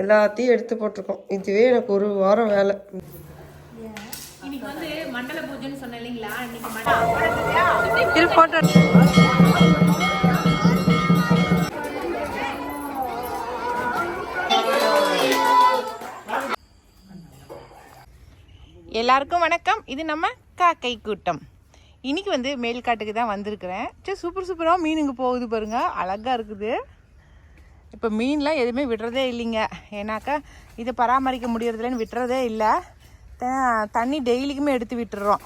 எல்லாத்தையும் எடுத்து போட்டிருக்கோம். இதுவே எனக்கு ஒரு வாரம் வேலை. இன்னைக்கு வந்து மண்டல பூஜைன்னு சொன்னேன் இல்லைங்களா? இன்னைக்கு எல்லாருக்கும் வணக்கம். இது நம்ம காக்கை கூட்டம். இன்னைக்கு வந்து மேல்காட்டுக்கு தான் வந்திருக்கிறேன். சரி, சூப்பராக மீனுங்க போகுது பாருங்க, அழகாக இருக்குது. இப்போ மீன்லாம் எதுவுமே விடுறதே இல்லைங்க. ஏன்னாக்கா இதை பராமரிக்க முடியறதுலன்னு விட்டுறதே இல்லை. தண்ணி டெய்லிக்குமே எடுத்து விட்டுறோம்.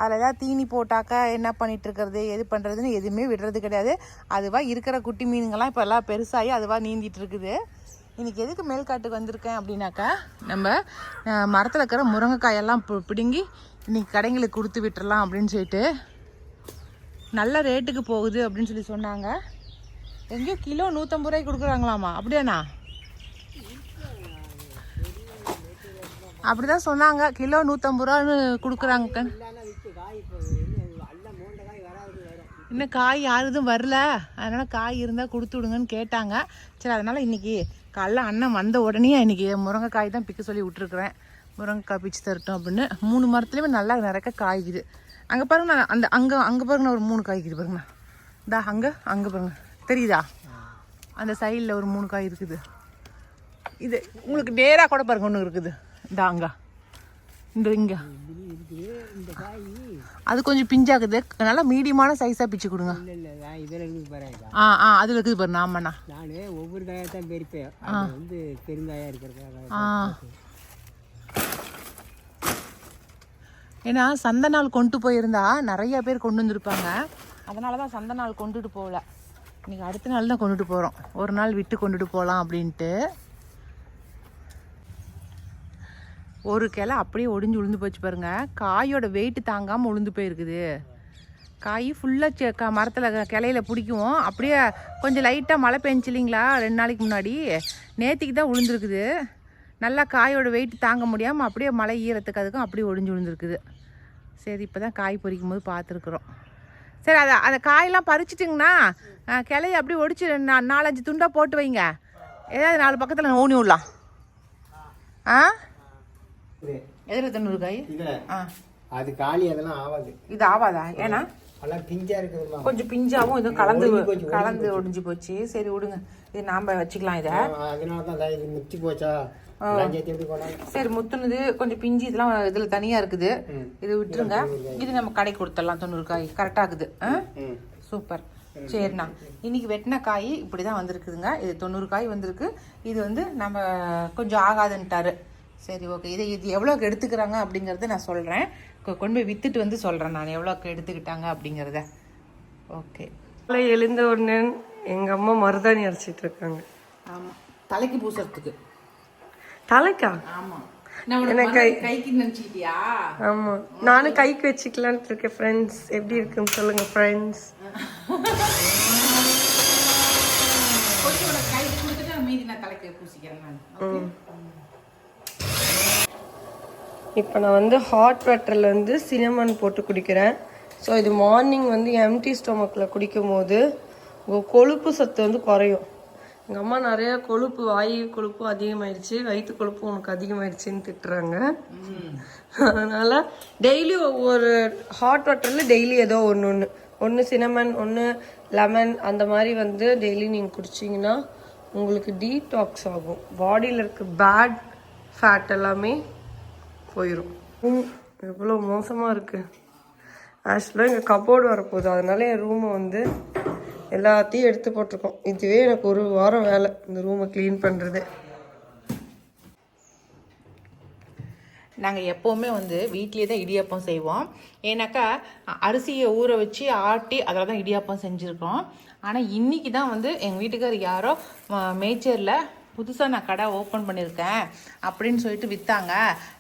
அதில் ஏதாவது தீனி போட்டாக்கா என்ன பண்ணிகிட்ருக்கிறது, எது பண்ணுறதுன்னு எதுவுமே விடுறது கிடையாது. அதுவாக இருக்கிற குட்டி மீனுங்கள்லாம் இப்போ எல்லாம் பெருசாகி அதுவாக நீந்திட்டு இருக்குது. இன்றைக்கி எதுக்கு மேல்காட்டுக்கு வந்திருக்கேன் அப்படின்னாக்கா, நம்ம மரத்தில் இருக்கிற முருங்கைக்காயெல்லாம் பிடுங்கி இன்றைக்கி கடைங்களுக்கு கொடுத்து விட்டுறலாம் அப்படின்னு சொல்லிட்டு, நல்ல ரேட்டுக்கு போகுது அப்படின்னு சொல்லி சொன்னாங்க. எங்கேயோ கிலோ 150 ரூபாய்க்கு கொடுக்குறாங்களாமா, அப்படியாண்ணா? அப்படிதான் சொன்னாங்க, கிலோ 150 ரூபான்னு கொடுக்குறாங்க. இன்னும் காய் யாரும் வரல, அதனால் காய் இருந்தால் கொடுத்து விடுங்கன்னு கேட்டாங்க. சரி, அதனால் இன்றைக்கி காலைல அண்ணன் வந்த உடனே இன்றைக்கி முருங்கைக்காய் தான் பிக்க சொல்லி விட்டுருக்குறேன். முருங்கைக்காய் பிச்சு தரட்டும் அப்படின்னு. 3 மரத்துலேயுமே நல்லா நிறைய காய்க்குது. அங்கே பாருங்கண்ணா, அங்கே பாருங்கண்ணா, ஒரு 3 காய்க்குது பாருங்கண்ணா. இந்தா அங்கே பாருங்க, தெரியுதா? அந்த சைடில் ஒரு 3 காய் இருக்குது. இது உங்களுக்கு நேராக கூட பாருங்க ஒன்று இருக்குது. இந்த அங்கே இங்கே அது கொஞ்சம் பிஞ்சாக்குது. நல்லா மீடியமான சைஸாக பிச்சு கொடுங்க. அதில் இருக்குது பாருங்க. ஆமாண்ணா, நானே ஒவ்வொரு காயாக தான் பெருப்பேன். வந்து பெருங்காயாக இருக்கிறது. ஏன்னா சந்த நாள் கொண்டு போயிருந்தா நிறைய பேர் கொண்டு வந்திருப்பாங்க. அதனால தான் சந்த நாள் கொண்டுட்டு போகல. இன்றைக்கி அடுத்த நாள் தான் கொண்டுட்டு போகிறோம். ஒரு நாள் விட்டு கொண்டுட்டு போகலாம் அப்படின்ட்டு. ஒரு கிளை அப்படியே ஒடிஞ்சு உளுந்து போச்சு பாருங்க. காயோட வெயிட்டு தாங்காமல் உளுந்து போயிருக்குது. காய் ஃபுல்லாக மரத்தில் கிளையில பிடிக்கும். அப்படியே கொஞ்சம் லைட்டாக மழை பெஞ்சு இல்லைங்களா 2 நாளைக்கு முன்னாடி, நேற்றுக்கு தான் உளுந்துருக்குது. நல்லா காயோட வெயிட் தாங்க முடியாமல் அப்படியே மழை ஈரத்துக்கு அதுக்கும் அப்படியே ஒடிஞ்சு விழுந்துருக்குது. சரி, இப்போ தான் காய் பொறிக்கும் போது பார்த்துருக்குறோம். சரி, அதை காயெல்லாம் பறிச்சிட்டிங்கன்னா கிளைய அப்படியே ஒடிச்சு 4-5 துண்டாக போட்டு வைங்க. ஏதாவது 4 பக்கத்தில் ஊனி விடலாம். எதில் 90 காய்? அது காலி, அதெல்லாம் ஆகாது. இது ஆகாதா? ஏன்னா கொஞ்சம் பிஞ்சாவும் இதுவும் கலந்து ஒடிஞ்சு போச்சு. சரி விடுங்க, இது நாம வச்சுக்கலாம். இதை சரி, முத்துனது கொஞ்சம் பிஞ்சு இதெல்லாம் இதுல தனியா இருக்குது. இது விட்டுருங்க. இது நம்ம கடைக்கு கொடுத்துடலாம். 90 காய் கரெக்டா இருக்குது. சூப்பர். சரிண்ணா, இன்னைக்கு வெட்டின காய் இப்படிதான் வந்திருக்குதுங்க. இது 90 காய் வந்திருக்கு. இது வந்து நம்ம கொஞ்சம் ஆகாதுன்ட்டாரு. சரி, ஓகே. இது எவ்வளோக்கு எடுத்துக்கிறாங்க அப்படிங்கிறத நான் சொல்கிறேன். கொண்டு போய் விற்றுட்டு வந்து சொல்கிறேன் நான் எவ்வளோக்கு எடுத்துக்கிட்டாங்க அப்படிங்கிறத. ஓகே. எழுந்த உடனே எங்கள் அம்மா மருதாணி அரைச்சிட்டு இருக்காங்க. ஆமாம், தலைக்கு பூசறதுக்கு. தலைக்கா? ஆமாம். கைக்கு நினச்சிக்கிட்டியா? ஆமாம், நானும் கைக்கு வச்சுக்கலான்ட்டு இருக்கேன். ஃப்ரெண்ட்ஸ் எப்படி இருக்குன்னு சொல்லுங்க ஃப்ரெண்ட்ஸ். கைக்கு கொடுத்துட்டு மீதி நான் தலைக்கு பூசிக்கிறேன் நான். இப்போ நான் வந்து ஹாட் வாட்டரில் வந்து சினமன் போட்டு குடிக்கிறேன். ஸோ இது மார்னிங் வந்து எம்டி ஸ்டொமக்கில் குடிக்கும் போது உங்கள் கொழுப்பு சத்து வந்து குறையும். எங்கள் அம்மா நிறையா கொழுப்பு, வாயு கொழுப்பு அதிகமாகிடுச்சு, வயிற்று கொழுப்பு உனக்கு அதிகமாகிடுச்சின்னு திட்டுறாங்க. அதனால் டெய்லி ஒவ்வொரு ஹாட் வாட்டரில் டெய்லி ஏதோ ஒன்று சினமன், ஒன்று லெமன், அந்த மாதிரி வந்து டெய்லி நீங்கள் குடிச்சிங்கன்னா உங்களுக்கு டீடாக்ஸ் ஆகும். பாடியில் இருக்க பேட் ஃபேட் எல்லாமே போயிடும். எவ்வளோ மோசமாக இருக்குது. ஆக்சுவலாக எங்கள் கபோர்டு வரப்போகுது, அதனால என் ரூமை வந்து எல்லாத்தையும் எடுத்து போட்டிருக்கோம். இதுவே எனக்கு ஒரு வாரம் வேலை, இந்த ரூமை க்ளீன் பண்ணுறது. நாங்கள் எப்போவுமே வந்து வீட்லேயே தான் இடியாப்பம் செய்வோம். ஏன்னாக்கா அரிசியை ஊற வச்சு ஆட்டி அதில் தான் இடியாப்பம் செஞ்சுருக்கோம். ஆனால் இன்றைக்கி தான் வந்து எங்கள் வீட்டுக்கார் யாரோ மேச்சேரியில் புதுசாக நான் கடை ஓப்பன் பண்ணியிருக்கேன் அப்படின்னு சொல்லிட்டு விற்றாங்க,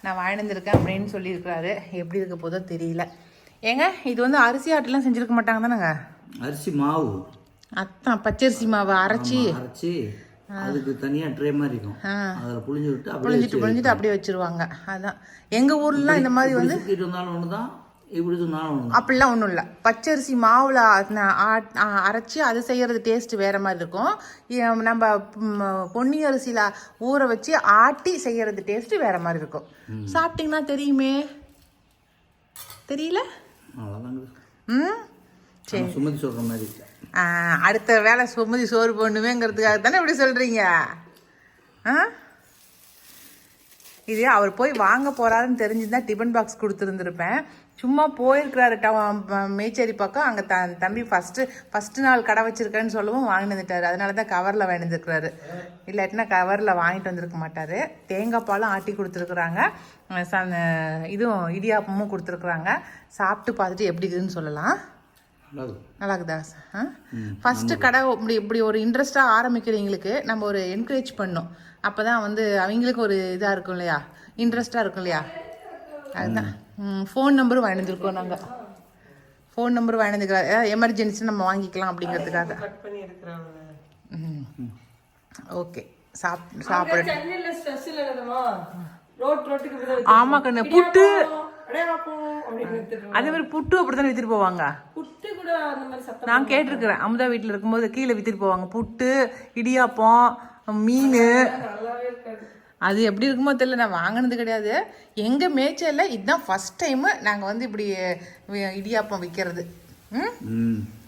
நான் வாழ்ந்துருக்கேன் அப்படின்னு சொல்லியிருக்கிறாரு. எப்படி இருக்க போதோ தெரியல. ஏங்க, இது வந்து அரிசி ஆட்டெல்லாம் செஞ்சுருக்க மாட்டாங்க தானேங்க? அரிசி மாவு, அதான் பச்சரிசி மாவை அரைச்சி அதுக்கு தனியாக ட்ரே மாதிரி இருக்கும். அதில் புளிஞ்சிட்டு அப்படியே வச்சிருவாங்க. அதான் எங்கள் ஊர்லாம் இந்த மாதிரி வந்து இருந்தாலும் ஒன்று தான், இப்படி சொன்னாலும் அப்படிலாம் ஒன்றும் இல்லை. பச்சரிசி மாவில் அரைச்சி அது செய்கிறது டேஸ்ட்டு வேறு மாதிரி இருக்கும். நம்ம பொன்னி அரிசியில் ஊற வச்சு ஆட்டி செய்கிறது டேஸ்ட்டு வேறு மாதிரி இருக்கும். சாப்பிட்டிங்கன்னா தெரியுமே. தெரியல? சரி, சுமதி சொல்கிற மாதிரி அடுத்த வேலை சுமதி சோறு போடணுமேங்கிறதுக்காக தானே இப்படி சொல்கிறீங்க? இது அவர் போய் வாங்க போகிறாருன்னு தெரிஞ்சுதான் டிஃபன் பாக்ஸ் கொடுத்துருந்துருப்பேன். சும்மா போயிருக்கிறாரு மேச்சேரி பக்கம். அங்கே தம்பி ஃபஸ்ட்டு நாள் கடை வச்சிருக்கேன்னு சொல்லவும் வாங்கிட்டு வந்துட்டாரு. அதனால தான் கவரில் வாங்கிட்டுருக்கிறாரு. இல்லாட்டினா கவரில் வாங்கிட்டு வந்திருக்க மாட்டார். தேங்காய் பாலும் ஆட்டி கொடுத்துருக்குறாங்க. இதுவும் இடியாப்பமும் கொடுத்துருக்குறாங்க. சாப்பிட்டு பார்த்துட்டு எப்படி இருக்குதுன்னு சொல்லலாம். நல்லா இருக்குதா? ஃபஸ்ட்டு கடை இப்படி ஒரு இன்ட்ரெஸ்டாக ஆரம்பிக்கிறவங்களுக்கு நம்ம ஒரு என்கரேஜ் பண்ணணும். அப்போ தான் வந்து அவங்களுக்கு ஒரு இதாக இருக்கும் இல்லையா, இன்ட்ரெஸ்டாக இருக்கும் இல்லையா. அதுதான் ஃபோன் நம்பரும் வாங்கியிருக்கோம். நாங்கள் ஃபோன் நம்பர் வாங்கியிருக்கிறோம். எமர்ஜென்சி நம்ம வாங்கிக்கலாம் அப்படிங்கிறதுக்காக. ஓகே, சாப்பிட ஆமா கண்ணு. புட்டு அதே மாதிரி புட்டு அப்படித்தானே வித்துட்டு போவாங்க. நான் கேட்டிருக்கிறேன், அமுதா வீட்டில் இருக்கும்போது கீழே வித்துட்டு போவாங்க புட்டு, இடியாப்பம், மீன். அது எப்படி இருக்குமோ தெரியல, நான் வாங்கினது கிடையாது. எங்கள் மேய்ச்சலில் இதுதான் ஃபஸ்ட் டைமு நாங்கள் வந்து இப்படி இடியாப்பம் விற்கிறது.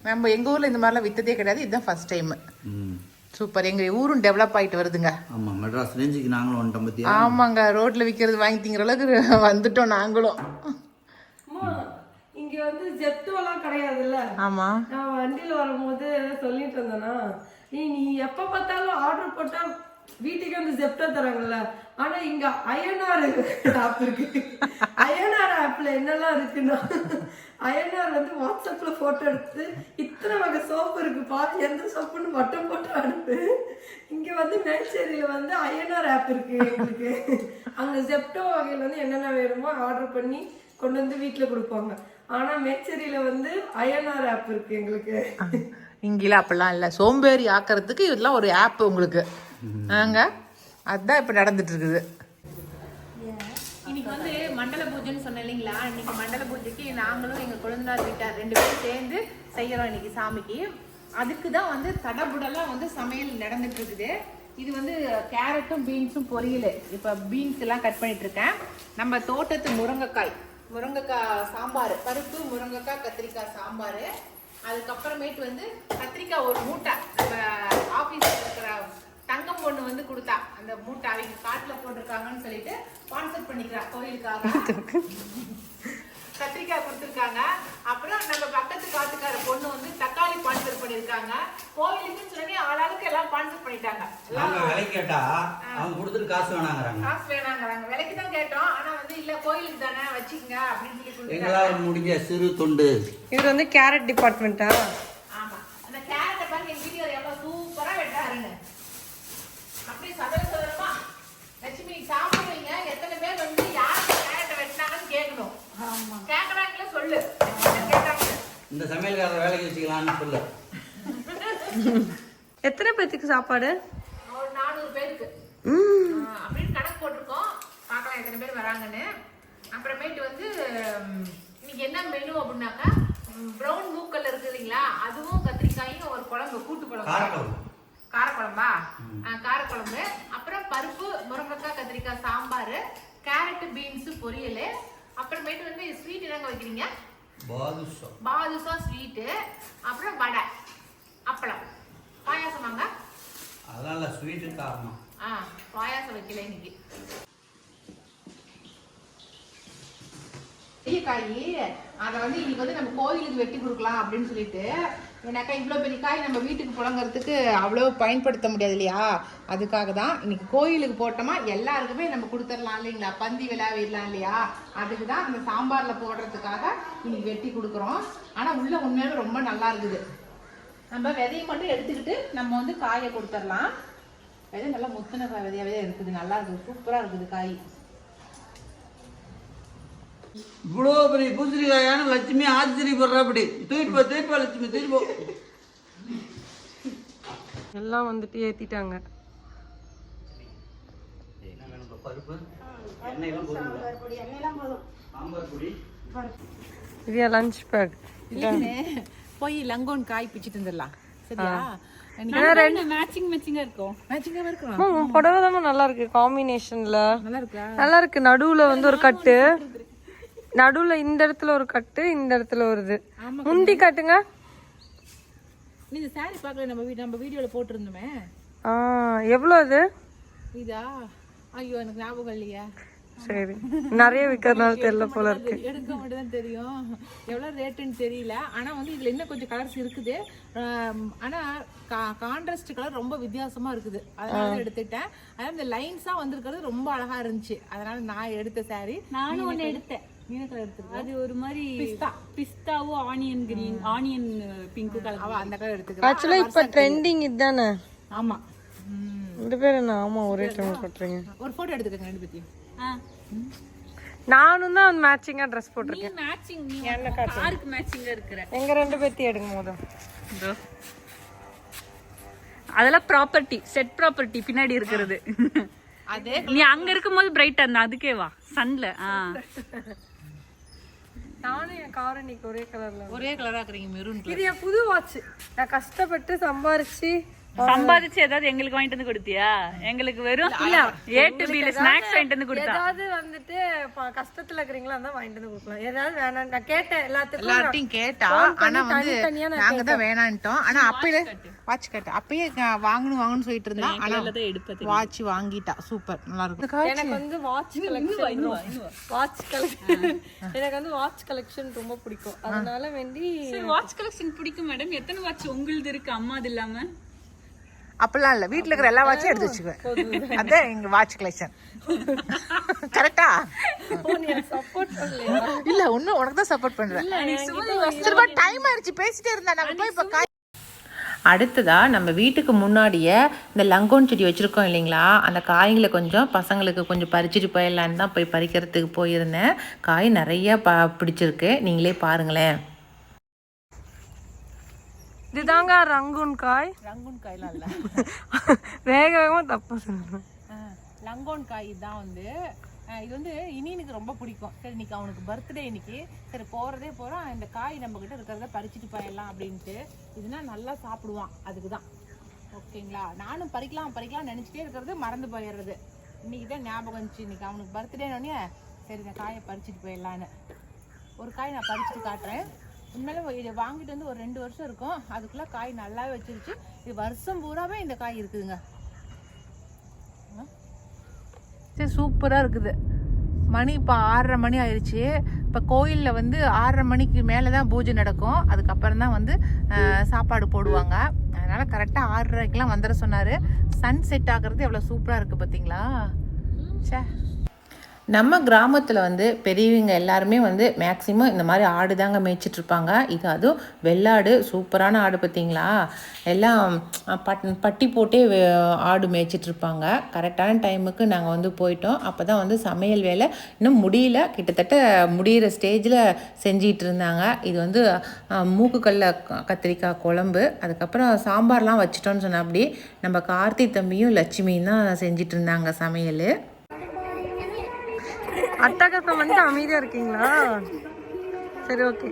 நம்ம எங்கள் ஊரில் இந்த மாதிரிலாம் விற்றதே கிடையாது. இதுதான் ஃபஸ்ட் டைமு. சூப்பர். எங்கள் ஊரும் டெவலப் ஆகிட்டு வருதுங்க. ஆமாம், மெட்ராஸ் ரேஞ்சுக்கு நாங்களும் வந்துட்டோம் பற்றி. ஆமாங்க, ரோட்டில் விற்கிறது வாங்கி திங்கிற அளவுக்கு வந்துட்டோம் நாங்களும். இங்க வந்து ஜெப்டோலாம் கிடையாதுல்ல. ஆமா, நான் வண்டியில வரும்போது சொல்லிட்டு இருந்தேன்னா, நீ எப்ப பார்த்தாலும் ஆர்டர் போட்டா வீட்டுக்கு வந்து ஜெப்டோ தராங்கல்ல. ஆனா இங்க அயனார் ஆப் இருக்கு. அயனார் ஆப்ல என்னெல்லாம் இருக்குன்னா, அயனார் வந்து வாட்ஸ்அப்ல போட்டோ எடுத்து இத்தனை வகை சோப்பு இருக்கு பார்த்து எந்த சோப்புன்னு மட்டும் போட்டு அனுப்பு. இங்க வந்து மேச்சேரியில வந்து அயனார் ஆப் இருக்கு எங்களுக்கு. அங்க ஜெப்டோ வகையில வந்து என்னென்ன வேணுமோ ஆர்டர் பண்ணி கொண்டு வந்து வீட்டுல கொடுப்பாங்க. ஆனா மேச்சேரியில வந்து அயனார் ஆப் இருக்கு எங்களுக்கு. இங்கேல அப்படிலாம் இல்லை. சோம்பேறி ஆக்கிறதுக்கு இதெல்லாம் ஒரு ஆப் உங்களுக்கு. அதுதான் இப்போ நடந்துட்டு இருக்குது. இன்னைக்கு வந்து மண்டல பூஜைன்னு சொன்னேன் இல்லைங்களா. இன்னைக்கு மண்டல பூஜைக்கு நாங்களும் எங்கள் குழந்தார் வீட்டார் 2 பேரும் சேர்ந்து செய்கிறோம் இன்னைக்கு சாமிக்கு. அதுக்கு தான் வந்து தடபுடலாம் வந்து சமையல் நடந்துட்டு இருக்குது. இது வந்து கேரட்டும் பீன்ஸும் பொரியல். இப்போ பீன்ஸ் எல்லாம் கட் பண்ணிட்டு இருக்கேன். நம்ம தோட்டத்து முருங்கைக்காய் சாம்பார், பருப்பு முருங்கைக்காய் கத்திரிக்காய் சாம்பார். அதுக்கப்புறமேட்டு வந்து கத்திரிக்காய் ஒரு மூட்டை நம்ம ஆஃபீஸில் இருக்கிற தங்கம் பொண்ணு வந்து கொடுத்தா. அந்த மூட்டை அவங்க காட்டில் போட்டிருக்காங்கன்னு சொல்லிட்டு ஸ்பான்சர் பண்ணிக்கிறா கோயிலுக்காக. கத்திரிக்காய் கொடுத்துருக்காங்க. அப்புறம் நம்ம பக்கத்து காட்டுக்கார பொண்ணு வந்து தக்காளி ஸ்பான்சர் பண்ணிருக்காங்க. கோயிலுக்குன்னு சொல்லி ஆளாளுக்கு எல்லாம் ஸ்பான்சர் பண்ணிட்டாங்க. விலை கேட்டா அவங்க கொடுத்துட்டு காசு வேணாங்கிறாங்க. விலைக்கு தான் கேட்டோம். ஆனா வந்து இல்ல கோயிலுக்கு தானே வச்சுக்கங்க அப்படின்னு சொல்லி எங்களால் முடிஞ்ச சிறு தொண்டு. இவர் வந்து கேரட் டிபார்ட்மெண்டா? ஆமா, அந்த கேரட்டை பாருங்க எங்க வீடியோ எவ்வளவு சூப்பரா வெட்டாருங்க. அப்படியே சதவீதமா லட்சுமி சாப்பிடுவீங்க. எத்தனை பேர் வந்து யாருக்கு கேரட்டை வெட்டினாங்கன்னு கேட்கணும். கேட்கறாங்களே சொல்லு. இந்த சமையல்காரர் வேலைக்கு வச்சுக்கலாம்னு சொல்லு. எத்தனை பேருக்கு சாப்பாடு? ஒரு 400 பேருக்கு அப்படின்னு கணக்கு போட்டிருக்கோம். பார்க்கலாம் எத்தனை பேர் வராங்கன்னு. அப்புறமேட்டு வந்து இன்னைக்கு என்ன மெனு அப்படின்னாக்கா, ப்ரௌன் மூக்கல் இருக்கு இல்லைங்களா, அதுவும் கத்திரிக்காயும் ஒரு குழம்பு, கூட்டு குழம்பு, காரக்குழம்பா, காரக்குழம்பு. அப்புறம் பருப்பு முருங்கைக்காய் கத்திரிக்காய் சாம்பார், கேரட் பீன்ஸ் பொரியல். அப்புறமேட்டு வந்து ஸ்வீட் என்னங்க வைக்கிறீங்க? பாதுஷா ஸ்வீட்டு. அப்புறம் வடை, அப்பளம், பாயாசம் வாங்க. அதனால ஸ்வீட்டு காரணம். பாயாசம் வைக்கல இன்னைக்கு. பெரிய காய் அதை வந்து இன்னைக்கு வந்து நம்ம கோயிலுக்கு வெட்டி கொடுக்கலாம் அப்படின்னு சொல்லிட்டு. ஏன்னாக்கா இவ்வளோ பெரிய காய் நம்ம வீட்டுக்கு புழங்குறதுக்கு அவ்வளோ பயன்படுத்த முடியாது இல்லையா. அதுக்காக தான் இன்னைக்கு கோயிலுக்கு போட்டோமா எல்லாருக்குமே நம்ம கொடுத்துடலாம் இல்லைங்களா, பந்தி விழாவிடலாம் இல்லையா. அதுக்கு தான் அந்த சாம்பாரில் போடுறதுக்காக இன்னைக்கு வெட்டி கொடுக்குறோம். ஆனால் உள்ள உண்மையாலும் ரொம்ப நல்லா இருக்குது. நம்ம விதையை மட்டும் எடுத்துக்கிட்டு நம்ம வந்து காயை கொடுத்துடலாம். விதை நல்லா முத்தின விதையாவே இருக்குது, நல்லா இருக்குது, சூப்பராக இருக்குது காய். இவ்வளோ பெரிய பூசணிக்காயான லட்சுமி ஆச்சரியப்படுறா. அப்படி தூக்கிப்போ லட்சுமி தூக்கிப்போ. எல்லாம் வந்துட்டு ஏத்திட்டாங்க. பருப்பு, எண்ணெயெல்லாம் போதும். சாம்பார் பொடி இது லஞ்ச் பேக். போய் லங்கோன் காய் பிச்சுட்டு வந்துடலாம் சரியா? மேட்சிங்கா இருக்கும். மேட்சிங்கா இருக்கும். புடவை தான் நல்லா இருக்கு காம்பினேஷன்ல. நல்லா இருக்கா? நல்லா இருக்கு. நடுவுல வந்து ஒரு கட்டு, நடுவுல இந்த இடத்துல ஒரு கட்டு, இந்த இடத்துல ஒரு இது. முந்தி காட்டுங்க. நீங்க சாரி பார்க்கல, நம்ம வீடியோல போட்டுருந்தோமே. எவ்வளோ அது? இதா? ஐயோ எனக்கு ஞாபகம் இல்லையா. சரி, நிறைய விற்கிறதுனால தெரியல போல இருக்கு. எடுக்க மட்டும் தான் தெரியும், எவ்வளவு ரேட்டுன்னு தெரியல. ஆனா வந்து இதுல இன்னும் கொஞ்சம் கலர்ஸ் இருக்குது. ஆனா கான்ட்ராஸ்ட் கலர் ரொம்ப வித்தியாசமா இருக்குது, அதனால எடுத்துட்டேன். அதான் இந்த லைன்ஸா வந்திருக்கிறது ரொம்ப அழகா இருந்துச்சு, அதனால நான் எடுத்த சாரி. நானும் ஒண்ணு எடுத்தேன். அது ஒரு மாதிரி பிஸ்தாவும் onion green, onion pink colour. அவ அந்த கலர் எடுத்துக்கிறேன். ஆக்சுவலா இப்ப ட்ரெண்டிங் இதுதானே. ஆமா, ரெண்டு பேரும் என்ன? ஆமா, ஒரே டைம் போட்டுறீங்க. ஒரு போட்டோ எடுத்துக்கங்க ரெண்டு பேத்தையும். நானும் தான் மேட்சிங்கா ட்ரெஸ் போட்டிருக்கேன். மேட்சிங் காருக்கு மேட்சிங்கா இருக்கிற. எங்க ரெண்டு பேத்தையும் எடுங்க போதும். அதெல்லாம் ப்ராப்பர்ட்டி, செட் ப்ராப்பர்ட்டி பின்னாடி இருக்கிறது. அதே நீ அங்க இருக்கும்போது பிரைட்டா இருந்தா அதுக்கே வா சன்ல. நானும் என் கார் இன்னைக்கு ஒரே கலர்ல. ஒரே கலரா இருக்கிறீங்க, மெரூன். இது என் புது வாட்ச். நான் கஷ்டப்பட்டு சம்பாரிச்சு ஏதாவது எங்களுக்கு வாங்கிட்டு வந்து கொடுத்தியா? எங்களுக்கு வெறும் A to B ல ஸ்நாக்ஸ் வாங்கிட்டு வந்து கொடுத்தா. ஏதாவது வந்துட்டு கஷ்டத்துல இருக்கிறீங்களா இருந்தா வாங்கிட்டு வந்து கொடுக்கலாம். ஏதாவது வேணாம் நான் கேட்டேன், எல்லாத்தையும் கேட்டா. ஆனா வந்து நாங்க தான் வேணான்ட்டோம். ஆனா அப்பயே வாட்ச் கேட்டேன், அப்பயே வாங்கணும்னு சொல்லிட்டு இருந்தா. ஆனா வாட்ச் வாங்கிட்டா. சூப்பர், நல்லா இருக்கும். எனக்கு வந்து வாட்ச் கலெக்ஷன் ரொம்ப பிடிக்கும், அதனால வேண்டி வாட்ச் கலெக்ஷன் பிடிக்கும் மேடம். எத்தனை வாட்ச் உங்களுது இருக்கு அம்மா அது இல்லாம? அப்படிலாம் இல்ல, வீட்டுல இருக்கிற எல்லா வாட்சும் எடுத்து வச்சுக்குவேன். அதான் எங்க வாட்ச் கலெக்ஷன். கரெக்டா? சப்போர்ட் பண்ணலையா? இல்ல, ஒன்னும் உனக்கு தான் சப்போர்ட் பண்றேன். டைம் ஆயிடுச்சு, பேசிட்டே இருந்தா. நம்ம போய் இப்ப அடுத்ததா நம்ம வீட்டுக்கு முன்னாடியே இந்த லங்கோன் செடி வச்சுருக்கோம் இல்லைங்களா, அந்த காய்களை கொஞ்சம் பசங்களுக்கு கொஞ்சம் பறிச்சுட்டு போயிடலான்னு தான் போய் பறிக்கிறதுக்கு போயிருந்தேன். காய் நிறைய பிடிச்சிருக்கு, நீங்களே பாருங்களேன். இதுதாங்க ரங்கூன் காய். லங்கோன் காய்லாம் இல்லை, வேக வேகமாக தப்பா சொல்லுவேன். லங்கோன் காய் தான் வந்து இது வந்து இனியனுக்கு ரொம்ப பிடிக்கும். சரி, இன்னைக்கு அவனுக்கு பர்த்டே இன்னைக்கு. சரி, போகிறான், இந்த காய் நம்ம கிட்ட இருக்கிறத பறிச்சுட்டு போயிடலாம் அப்படின்ட்டு. இதுனா நல்லா சாப்பிடுவான், அதுக்கு தான். ஓகேங்களா? நானும் பறிக்கலாம் நினச்சிட்டே இருக்கிறது, மறந்து போயிடுறது. இன்னைக்கு தான் ஞாபகம் இருந்துச்சு, இன்னைக்கு அவனுக்கு பர்த்டேனோடனே சரி இந்த காயை பறிச்சுட்டு போயிடலான்னு. ஒரு காய் நான் பறிச்சுட்டு காட்டுறேன். உண்மையிலே இதை வாங்கிட்டு வந்து ஒரு 2 வருஷம் இருக்கும், அதுக்குள்ளே காய் நல்லாவே வச்சிருச்சு. இது வருஷம் பூராவே இந்த காய் இருக்குதுங்க. சரி, சூப்பராக இருக்குது. மணி இப்போ 6:30 மணி ஆயிடுச்சு. இப்போ கோயிலில் வந்து 6:30 மணிக்கு மேலே தான் பூஜை நடக்கும், அதுக்கப்புறம் தான் வந்து சாப்பாடு போடுவாங்க. அதனால் கரெக்டாக 6:30க்கெலாம் வந்துட சொன்னார். சன் செட் ஆகிறது எவ்வளோ சூப்பராக இருக்குது பார்த்தீங்களா? சே, நம்ம கிராமத்தில் வந்து பெரியவங்க எல்லாருமே வந்து மேக்ஸிமம் இந்த மாதிரி ஆடு தாங்க மேய்ச்சிட்ருப்பாங்க. இது அதுவும் வெள்ளாடு, சூப்பரான ஆடு பார்த்தீங்களா? எல்லாம் பட்டி போட்டே ஆடு மேய்ச்சிட்ருப்பாங்க. கரெக்டான டைமுக்கு நாங்கள் வந்து போயிட்டோம். அப்போ தான் வந்து சமையல் வேலை இன்னும் முடியல, கிட்டத்தட்ட முடிகிற ஸ்டேஜில் செஞ்சிகிட்டு இருந்தாங்க. இது வந்து மூக்குக்கல்ல கத்திரிக்காய் குழம்பு, அதுக்கப்புறம் சாம்பார்லாம் வச்சிட்டோன்னு சொன்னால் அப்படி நம்ம கார்த்திக் தம்பியும் லட்சுமியும் தான் செஞ்சிட்டு இருந்தாங்க சமையல். அட்டகாசம் பண்ணிட்டு அமைதியா இருக்கீங்களா? சரி, ஓகே.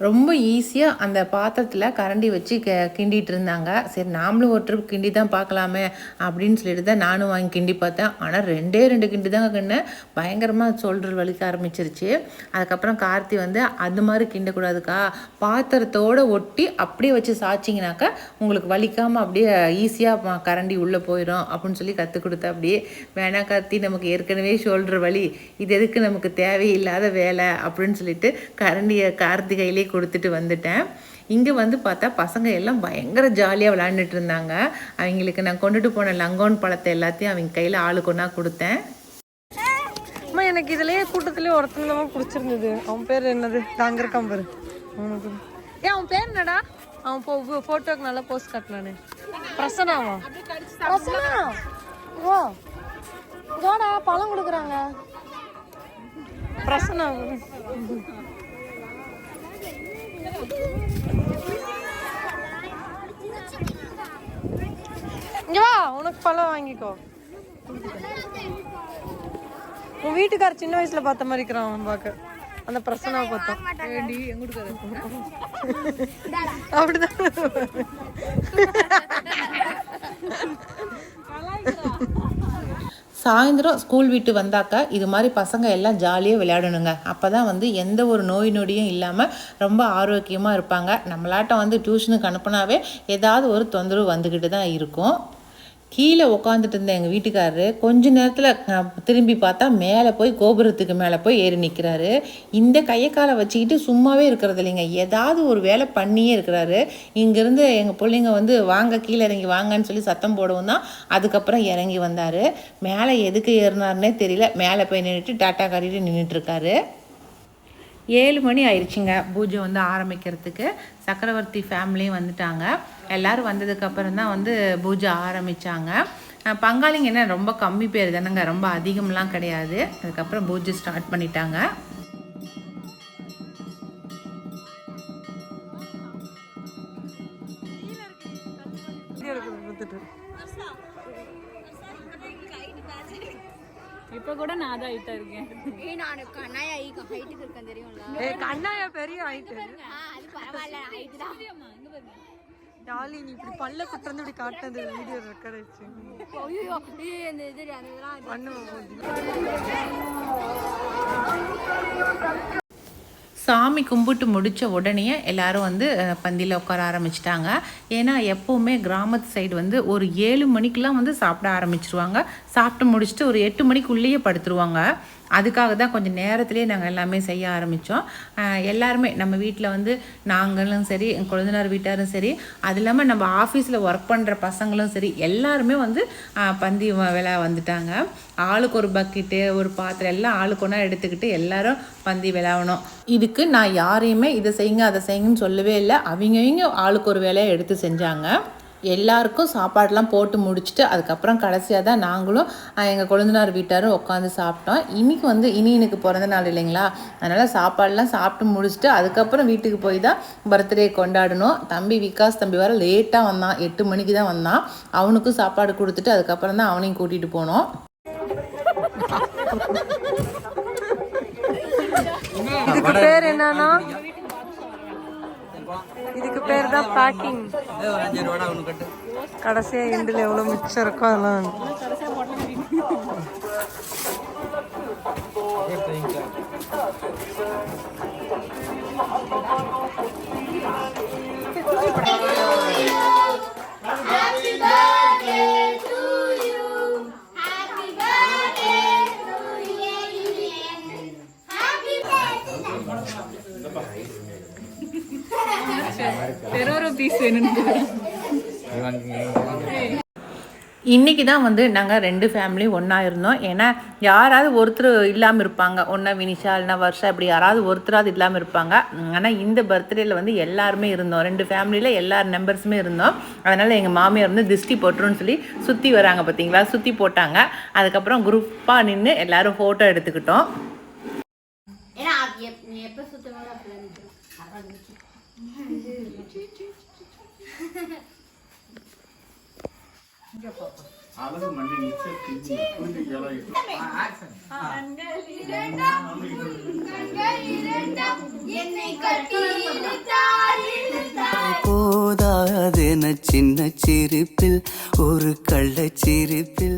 ரொம்ப ஈஸியாக அந்த பாத்திரத்தில் கரண்டி வச்சு கிண்டிகிட்டு இருந்தாங்க. சரி, நாமளும் ஒரு ட்ரிப் கிண்டி தான் பார்க்கலாமே அப்படின்னு சொல்லிட்டு தான் நானும் வாங்கி கிண்டி பார்த்தேன். ஆனால் 2 கிண்டி தாங்க கிண்ணேன், பயங்கரமாக ஷோல்டர் வலிக்க ஆரம்பிச்சிருச்சு. அதுக்கப்புறம் கார்த்தி வந்து அது மாதிரி கிண்டக்கூடாதுக்கா, பாத்திரத்தோடு ஒட்டி அப்படியே வச்சு சாய்ச்சிங்கனாக்கா உங்களுக்கு வலிக்காமல் அப்படியே ஈஸியாக கரண்டி உள்ளே போயிடும் அப்படின்னு சொல்லி கற்றுக் கொடுத்தா. அப்படியே வேணா கார்த்தி, நமக்கு ஏற்கனவே ஷோல்டர் வலி, இது எதுக்கு நமக்கு தேவையில்லாத வேலை அப்படின்னு சொல்லிட்டு கரண்டியை கார்த்தி கையிலே கொடுத்துட்டு வந்துட்டேன். இங்கே வந்து பார்த்தா பசங்க எல்லாம் பயங்கர ஜாலியாக விளையாண்டுட்டு இருந்தாங்க. அவங்களுக்கு நான் கொண்டுட்டு போன லங்கோன் பழத்தை எல்லாத்தையும் அவங்க கையில் ஆளுக்கு ஒன்றா கொடுத்தேன். அம்மா, எனக்கு இதுலயே கூட்டத்திலேயே ஒருத்தன் தான் பிடிச்சிருந்தது. அவன் பேர் என்னது? அங்கே இருக்கான் பாரு. அவன் பேர் என்னடா? அவன் ஃபோட்டோக்கு நல்லா போஸ்ட் காட்டலானே. பிரசனாவா? பிரசனா, ஓ இதோட பழம் கொடுக்குறாங்க. பிரசனா, இங்க வா, உனக்கு பழம் வாங்கிக்கோ. உன் வீட்டுக்கார சின்ன வயசுல பார்த்த மாதிரி இருக்கிறான் அவன் பார்க்க. அந்த பிரசனா பார்த்தோம் அப்படிதான். சாயந்தரம் ஸ்கூல் விட்டு வந்தாக்கா இது மாதிரி பசங்க எல்லாம் ஜாலியாக விளையாடணுங்க. அப்போ தான் வந்து எந்த ஒரு நோய் நொடியும் இல்லாமல் ரொம்ப ஆரோக்கியமாக இருப்பாங்க. நம்மளாட்டம் வந்து டியூஷனுக்கு அனுப்புனாவே ஏதாவது ஒரு தொந்தரவு வந்துக்கிட்டு தான் இருக்கும். கீழே உட்காந்துட்டு இருந்த எங்கள் வீட்டுக்காரரு கொஞ்ச நேரத்தில் திரும்பி பார்த்தா மேலே போய் கோபுரத்துக்கு மேலே போய் ஏறி நிற்கிறாரு. இந்த கையக்காலை வச்சுக்கிட்டு சும்மாவே இருக்கிறது இல்லைங்க, ஏதாவது ஒரு வேலை பண்ணியே இருக்கிறாரு. இங்கேருந்து எங்கள் பிள்ளைங்க வந்து வாங்க கீழே இறங்கி வாங்கன்னு சொல்லி சத்தம் போடவும் தான் அதுக்கப்புறம் இறங்கி வந்தார். மேலே எதுக்கு ஏறினார்னே தெரியல, மேலே போய் நின்றுட்டு டாட்டா காட்டிட்டு நின்றுட்டுருக்காரு. 7 மணி ஆயிடுச்சுங்க பூஜை வந்து ஆரம்பிக்கிறதுக்கு. சக்கரவர்த்தி ஃபேமிலியும் வந்துட்டாங்க. எல்லோரும் வந்ததுக்கப்புறம் தான் வந்து பூஜை ஆரம்பித்தாங்க. பங்காளிங்க என்ன ரொம்ப கம்மி பேர் தானேங்க, ரொம்ப அதிகம்லாம் கிடையாது. அதுக்கப்புறம் பூஜை ஸ்டார்ட் பண்ணிட்டாங்க. இப்ப கூட நான் தான் ஹைட்டா இருக்கேன். நான் கண்ணாயா ஹைட்டுக்கு இருக்கேன் தெரியும்ல. கண்ணாயா பெரிய ஹைட்டு. அது பரவாயில்ல, ஹைட் தான். டாலி நீ இப்படி பல்ல குட்டுறது இப்படி காட்டுறது வீடியோ ரெக்கார்ட் ஆயிடுச்சு. ஐயோ இந்த இது அதெல்லாம் பண்ணுவோம். சாமி கும்பிட்டு முடித்த உடனே எல்லோரும் வந்து பந்தியில் உட்கார ஆரம்பிச்சிட்டாங்க. ஏன்னா எப்போவுமே கிராமத்து சைடு வந்து ஒரு 7 மணிக்கெலாம் வந்து சாப்பிட ஆரம்பிச்சிருவாங்க. சாப்பிட்டு முடிச்சுட்டு ஒரு 8 மணிக்குள்ளேயே படுத்துருவாங்க. அதுக்காக தான் கொஞ்சம் நேரத்துலேயே நாங்கள் எல்லாமே செய்ய ஆரம்பித்தோம். எல்லாருமே நம்ம வீட்டில் வந்து நாங்களும் சரி, எங்கள் குழந்தைனார் வீட்டாரும் சரி, அது இல்லாமல் நம்ம ஆஃபீஸில் ஒர்க் பண்ணுற பசங்களும் சரி, எல்லாருமே வந்து பந்தி விழா வந்துட்டாங்க. ஆளுக்கு ஒரு பக்கெட்டு ஒரு பாத்திரம் எல்லாம் ஆளுக்கு ஒன்றா எடுத்துக்கிட்டு எல்லாரும் பந்தி விளையாடணும். இதுக்கு நான் யாரையுமே இதை செய்யுங்க அதை செய்யுங்கன்னு சொல்லவே இல்லை. அவங்க ஆளுக்கு ஒரு வேலையை எடுத்து செஞ்சாங்க. எல்லாருக்கும் சாப்பாடெலாம் போட்டு முடிச்சுட்டு அதுக்கப்புறம் கடைசியாக தான் நாங்களும் எங்கள் கொழுந்தனார் வீட்டாரும் உட்காந்து சாப்பிட்டோம். இன்றைக்கி வந்து எனக்கு பிறந்த நாள் இல்லைங்களா, அதனால் சாப்பாடெலாம் சாப்பிட்டு முடிச்சுட்டு அதுக்கப்புறம் வீட்டுக்கு போய் தான் பர்த்டே கொண்டாடணும். தம்பி விகாஸ் தம்பி வர லேட்டாக வந்தான், 8 மணிக்கு தான் வந்தான். அவனுக்கும் சாப்பாடு கொடுத்துட்டு அதுக்கப்புறம் தான் அவனையும் கூட்டிகிட்டு போனோம். இதுக்கு பேர் என்னன்னா, இதுக்கு பேர் தான் பேக்கிங். கடைசியா எண்டில் எவ்வளோ மிச்சம் இருக்கோ அதெல்லாம் இன்றைக்கி தான் வந்து நாங்கள் 2 ஃபேமிலி ஒன்றா இருந்தோம். ஏன்னா யாராவது ஒருத்தர் இல்லாமல் இருப்பாங்க, ஒன்றா வினிஷா இல்லைனா வருஷா, இப்படி யாராவது ஒருத்தராவது இல்லாமல் இருப்பாங்க. ஆனால் இந்த பர்த்டேயில் வந்து எல்லாருமே இருந்தோம், 2 ஃபேமிலியில் எல்லார் மெம்பர்ஸுமே இருந்தோம். அதனால் எங்கள் மாமியார் வந்து திஷ்டி போட்டுருன்னு சொல்லி சுற்றி வராங்க பார்த்தீங்களா, சுற்றி போட்டாங்க. அதுக்கப்புறம் குரூப்பாக நின்று எல்லோரும் ஃபோட்டோ எடுத்துக்கிட்டோம். ஏன்னா எப்போ சுத்தமாக அழகு மண்ணி போதாதென சின்ன சிரிப்பில் ஒரு கள்ளச்சிரிப்பில்